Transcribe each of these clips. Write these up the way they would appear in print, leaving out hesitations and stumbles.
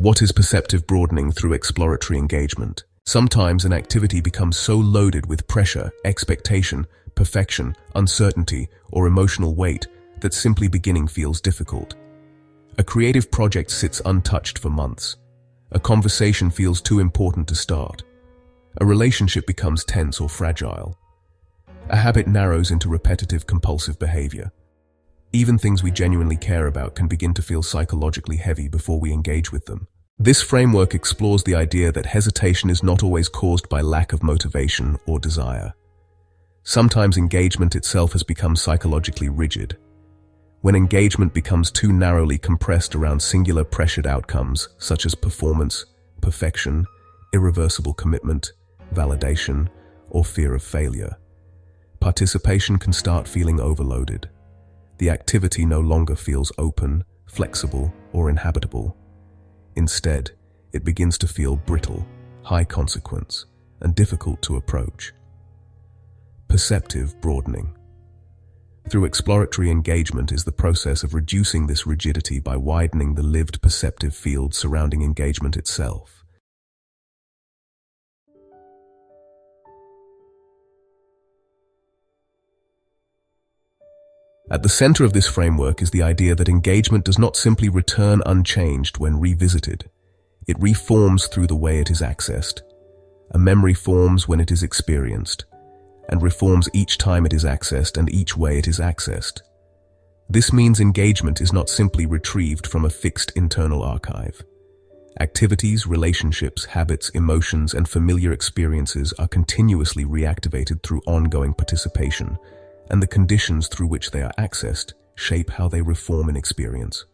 What is perceptive broadening through exploratory engagement? Sometimes an activity becomes so loaded with pressure, expectation, perfection, uncertainty, or emotional weight that simply beginning feels difficult. A creative project sits untouched for months. A conversation feels too important to start. A relationship becomes tense or fragile. A habit narrows into repetitive, compulsive behavior. Even things we genuinely care about can begin to feel psychologically heavy before we engage with them. This framework explores the idea that hesitation is not always caused by lack of motivation or desire. Sometimes engagement itself has become psychologically rigid. When engagement becomes too narrowly compressed around singular pressured outcomes, such as performance, perfection, irreversible commitment, validation, or fear of failure, participation can start feeling overloaded. The activity no longer feels open, flexible, or inhabitable. Instead, it begins to feel brittle, high consequence, and difficult to approach. Perceptive broadening. Through exploratory engagement is the process of reducing this rigidity by widening the lived perceptive field surrounding engagement itself. At the center of this framework is the idea that engagement does not simply return unchanged when revisited. It reforms through the way it is accessed. A memory forms when it is experienced, and reforms each time it is accessed and each way it is accessed. This means engagement is not simply retrieved from a fixed internal archive. Activities, relationships, habits, emotions, and familiar experiences are continuously reactivated through ongoing participation, and the conditions through which they are accessed shape how they reform in experience.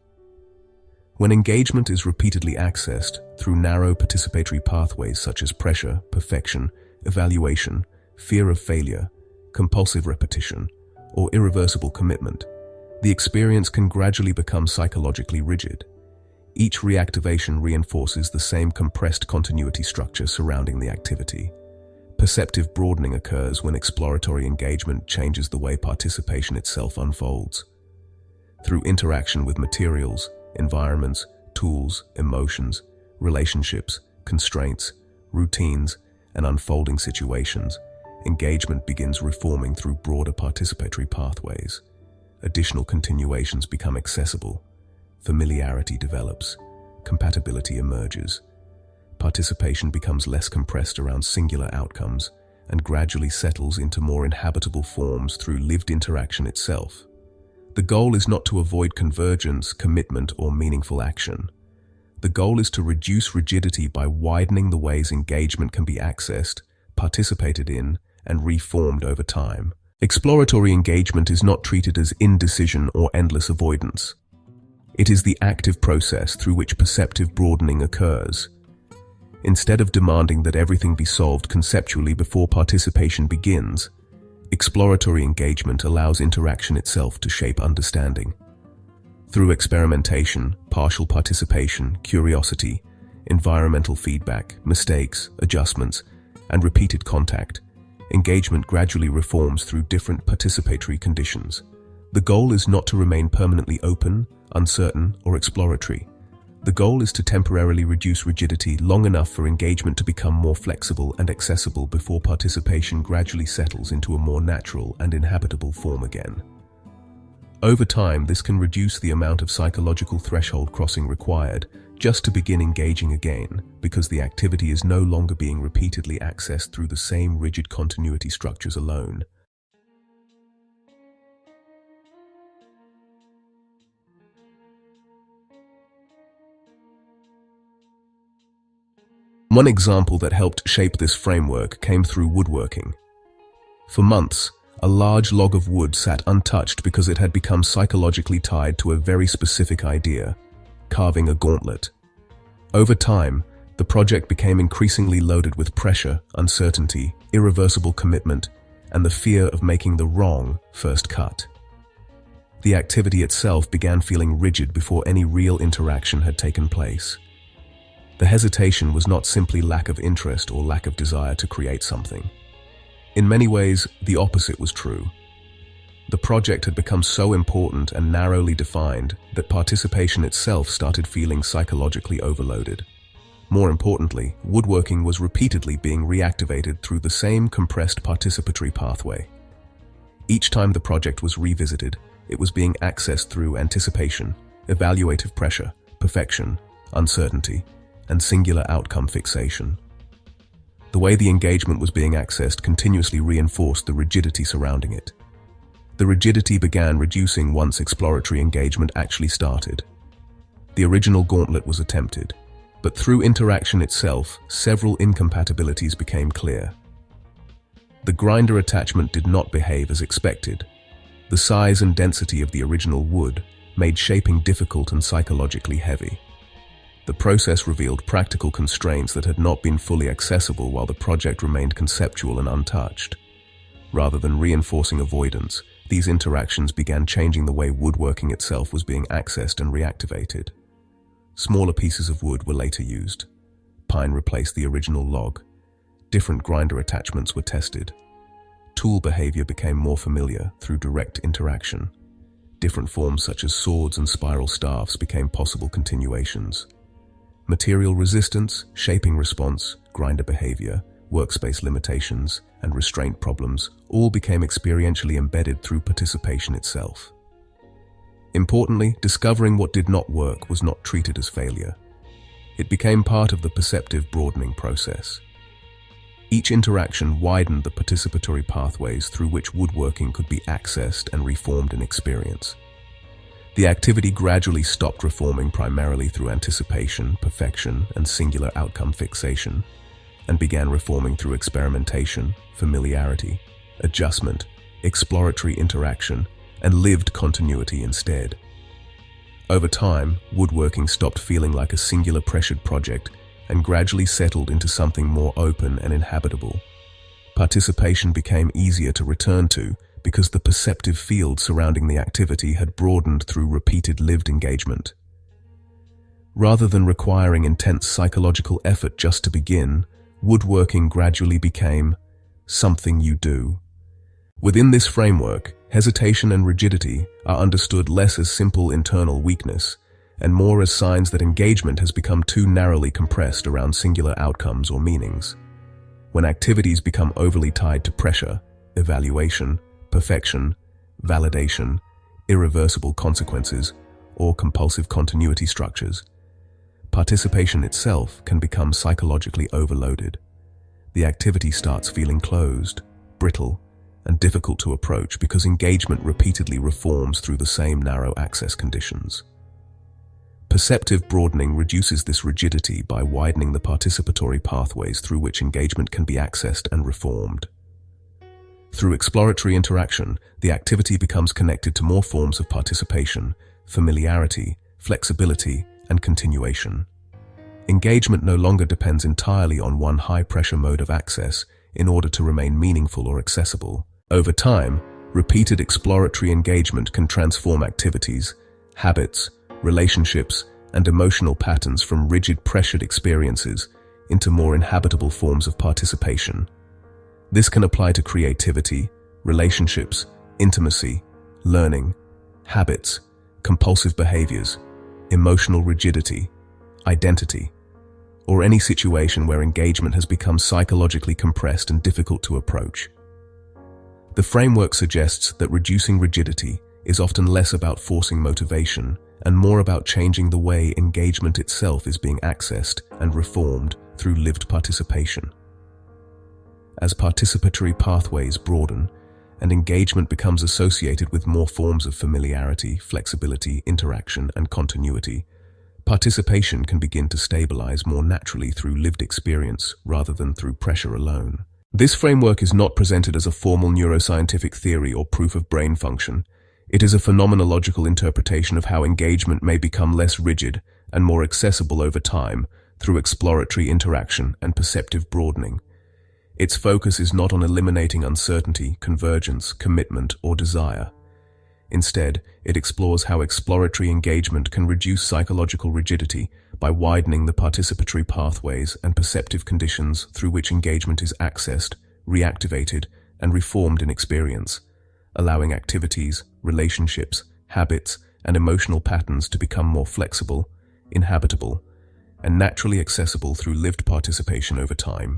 When engagement is repeatedly accessed through narrow participatory pathways such as pressure, perfection, evaluation, fear of failure, compulsive repetition, or irreversible commitment, the experience can gradually become psychologically rigid. Each reactivation reinforces the same compressed continuity structure surrounding the activity. Perceptive broadening occurs when exploratory engagement changes the way participation itself unfolds. Through interaction with materials, environments, tools, emotions, relationships, constraints, routines, and unfolding situations, engagement begins reforming through broader participatory pathways. Additional continuations become accessible. Familiarity develops. Compatibility emerges. Participation becomes less compressed around singular outcomes and gradually settles into more inhabitable forms through lived interaction itself. The goal is not to avoid convergence, commitment, or meaningful action. The goal is to reduce rigidity by widening the ways engagement can be accessed, participated in, and reformed over time. Exploratory engagement is not treated as indecision or endless avoidance. It is the active process through which perceptive broadening occurs. Instead of demanding that everything be solved conceptually before participation begins, exploratory engagement allows interaction itself to shape understanding. Through experimentation, partial participation, curiosity, environmental feedback, mistakes, adjustments, and repeated contact, engagement gradually reforms through different participatory conditions. The goal is not to remain permanently open, uncertain, or exploratory. The goal is to temporarily reduce rigidity long enough for engagement to become more flexible and accessible before participation gradually settles into a more natural and inhabitable form again. Over time, this can reduce the amount of psychological threshold crossing required just to begin engaging again, because the activity is no longer being repeatedly accessed through the same rigid continuity structures alone. One example that helped shape this framework came through woodworking. For months, a large log of wood sat untouched because it had become psychologically tied to a very specific idea: carving a gauntlet. Over time, the project became increasingly loaded with pressure, uncertainty, irreversible commitment, and the fear of making the wrong first cut. The activity itself began feeling rigid before any real interaction had taken place. The hesitation was not simply lack of interest or lack of desire to create something. In many ways, the opposite was true. The project had become so important and narrowly defined that participation itself started feeling psychologically overloaded. More importantly, woodworking was repeatedly being reactivated through the same compressed participatory pathway. Each time the project was revisited, it was being accessed through anticipation, evaluative pressure, perfection, uncertainty, and singular outcome fixation. The way the engagement was being accessed continuously reinforced the rigidity surrounding it. The rigidity began reducing once exploratory engagement actually started. The original gauntlet was attempted, but through interaction itself, several incompatibilities became clear. The grinder attachment did not behave as expected. The size and density of the original wood made shaping difficult and psychologically heavy. The process revealed practical constraints that had not been fully accessible while the project remained conceptual and untouched. Rather than reinforcing avoidance, these interactions began changing the way woodworking itself was being accessed and reactivated. Smaller pieces of wood were later used. Pine replaced the original log. Different grinder attachments were tested. Tool behavior became more familiar through direct interaction. Different forms such as swords and spiral staffs became possible continuations. Material resistance, shaping response, grinder behavior, workspace limitations, and restraint problems all became experientially embedded through participation itself. Importantly, discovering what did not work was not treated as failure. It became part of the perceptive broadening process. Each interaction widened the participatory pathways through which woodworking could be accessed and reformed in experience. The activity gradually stopped reforming primarily through anticipation, perfection, and singular outcome fixation, and began reforming through experimentation, familiarity, adjustment, exploratory interaction, and lived continuity instead. Over time, woodworking stopped feeling like a singular pressured project and gradually settled into something more open and inhabitable. Participation became easier to return to because the perceptive field surrounding the activity had broadened through repeated lived engagement. Rather than requiring intense psychological effort just to begin, woodworking gradually became something you do. Within this framework, hesitation and rigidity are understood less as simple internal weakness and more as signs that engagement has become too narrowly compressed around singular outcomes or meanings. When activities become overly tied to pressure, evaluation, perfection, validation, irreversible consequences, or compulsive continuity structures, participation itself can become psychologically overloaded. The activity starts feeling closed, brittle, and difficult to approach because engagement repeatedly reforms through the same narrow access conditions. Perceptive broadening reduces this rigidity by widening the participatory pathways through which engagement can be accessed and reformed. Through exploratory interaction, the activity becomes connected to more forms of participation, familiarity, flexibility, and continuation. Engagement no longer depends entirely on one high-pressure mode of access in order to remain meaningful or accessible. Over time, repeated exploratory engagement can transform activities, habits, relationships, and emotional patterns from rigid, pressured experiences into more inhabitable forms of participation. This can apply to creativity, relationships, intimacy, learning, habits, compulsive behaviors, emotional rigidity, identity, or any situation where engagement has become psychologically compressed and difficult to approach. The framework suggests that reducing rigidity is often less about forcing motivation and more about changing the way engagement itself is being accessed and reformed through lived participation. As participatory pathways broaden and engagement becomes associated with more forms of familiarity, flexibility, interaction, and continuity, participation can begin to stabilize more naturally through lived experience rather than through pressure alone. This framework is not presented as a formal neuroscientific theory or proof of brain function. It is a phenomenological interpretation of how engagement may become less rigid and more accessible over time through exploratory interaction and perceptive broadening. Its focus is not on eliminating uncertainty, convergence, commitment, or desire. Instead, it explores how exploratory engagement can reduce psychological rigidity by widening the participatory pathways and perceptive conditions through which engagement is accessed, reactivated, and reformed in experience, allowing activities, relationships, habits, and emotional patterns to become more flexible, inhabitable, and naturally accessible through lived participation over time.